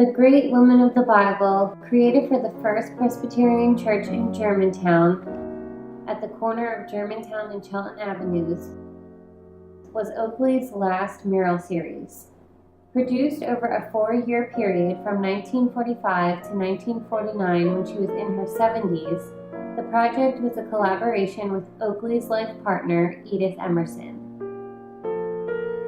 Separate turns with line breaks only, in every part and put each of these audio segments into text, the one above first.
The Great Women of the Bible, created for the First Presbyterian Church in Germantown, at the corner of Germantown and Chelton Avenues, was Oakley's last mural series. Produced over a 4-year period from 1945 to 1949 when she was in her 70s, the project was a collaboration with Oakley's life partner, Edith Emerson.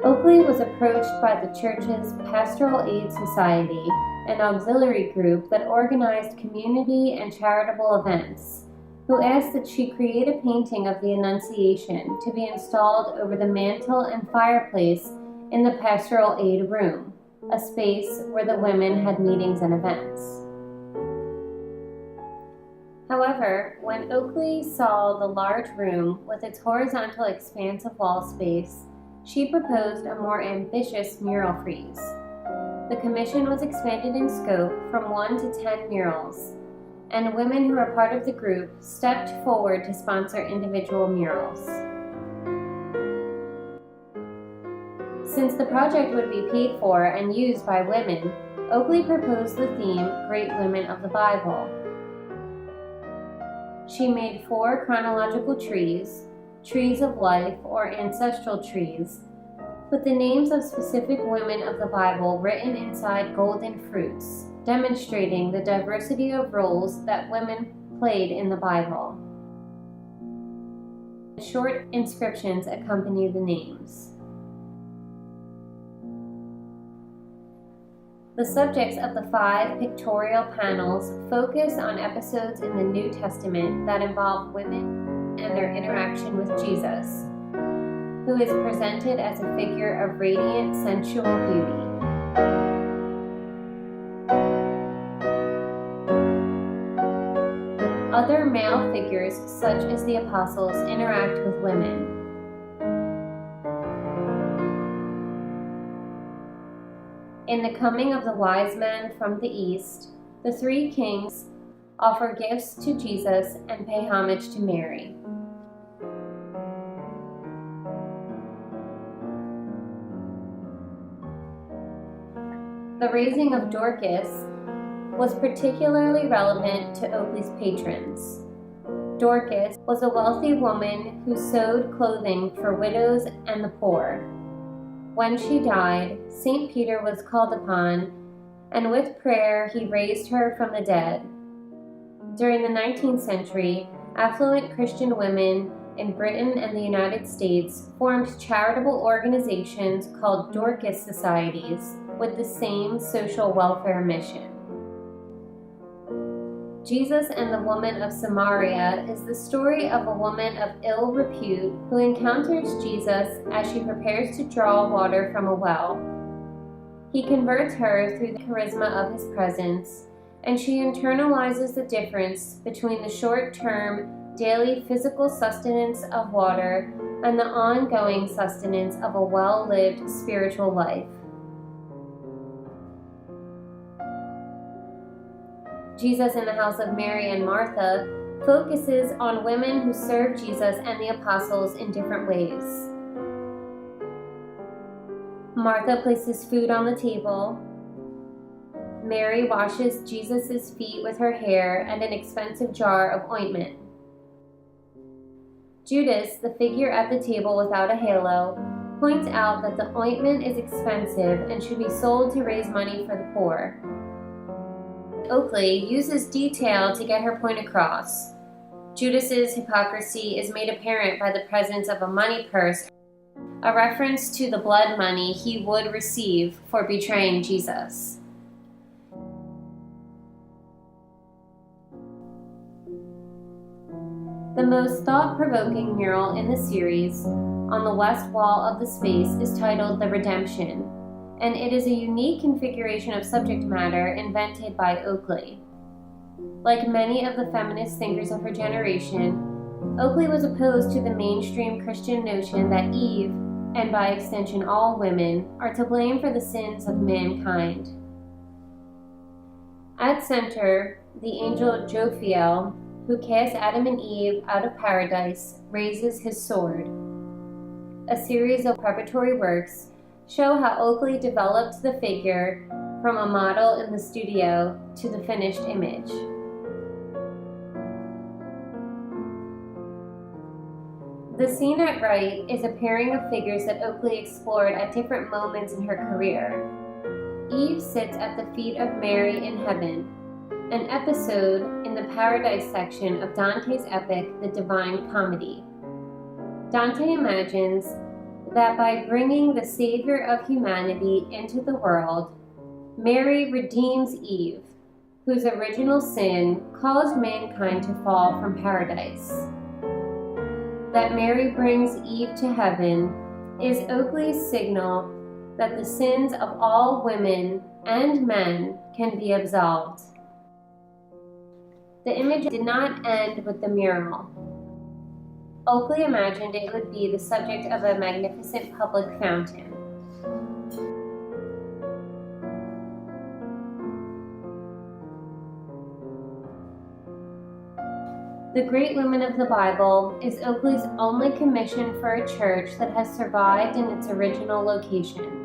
Oakley was approached by the church's Pastoral Aid Society, an auxiliary group that organized community and charitable events, who asked that she create a painting of the Annunciation to be installed over the mantel and fireplace in the Pastoral Aid Room, a space where the women had meetings and events. However, when Oakley saw the large room with its horizontal expanse of wall space, she proposed a more ambitious mural frieze. The commission was expanded in scope from 1 to 10 murals, and women who were part of the group stepped forward to sponsor individual murals. Since the project would be paid for and used by women, Oakley proposed the theme Great Women of the Bible. She made 4 chronological trees of life or ancestral trees, with the names of specific women of the Bible written inside golden fruits, demonstrating the diversity of roles that women played in the Bible. Short inscriptions accompany the names. The subjects of the 5 pictorial panels focus on episodes in the New Testament that involve women and their interaction with Jesus, who is presented as a figure of radiant, sensual beauty. Other male figures, such as the apostles, interact with women. In the coming of the wise men from the east, the 3 kings offer gifts to Jesus and pay homage to Mary. The raising of Dorcas was particularly relevant to Oakley's patrons. Dorcas was a wealthy woman who sewed clothing for widows and the poor. When she died, St. Peter was called upon, and with prayer he raised her from the dead. During the 19th century, affluent Christian women in Britain and the United States formed charitable organizations called Dorcas Societies with the same social welfare mission. Jesus and the Woman of Samaria is the story of a woman of ill repute who encounters Jesus as she prepares to draw water from a well. He converts her through the charisma of his presence, and she internalizes the difference between the short-term, daily physical sustenance of water and the ongoing sustenance of a well-lived spiritual life. Jesus in the House of Mary and Martha focuses on women who serve Jesus and the apostles in different ways. Martha places food on the table. Mary washes Jesus' feet with her hair and an expensive jar of ointment. Judas, the figure at the table without a halo, points out that the ointment is expensive and should be sold to raise money for the poor. Oakley uses detail to get her point across. Judas's hypocrisy is made apparent by the presence of a money purse, a reference to the blood money he would receive for betraying Jesus. The most thought-provoking mural in the series, on the west wall of the space, is titled The Redemption, and it is a unique configuration of subject matter invented by Oakley. Like many of the feminist thinkers of her generation, Oakley was opposed to the mainstream Christian notion that Eve, and by extension all women, are to blame for the sins of mankind. At center, the angel Jophiel, who cast Adam and Eve out of paradise, raises his sword. A series of preparatory works show how Oakley developed the figure from a model in the studio to the finished image. The scene at right is a pairing of figures that Oakley explored at different moments in her career. Eve sits at the feet of Mary in heaven, an episode in the Paradise section of Dante's epic, The Divine Comedy. Dante imagines that by bringing the Savior of humanity into the world, Mary redeems Eve, whose original sin caused mankind to fall from paradise. That Mary brings Eve to heaven is Oakley's signal that the sins of all women and men can be absolved. The image did not end with the mural. Oakley imagined it would be the subject of a magnificent public fountain. The Great Women of the Bible is Oakley's only commission for a church that has survived in its original location.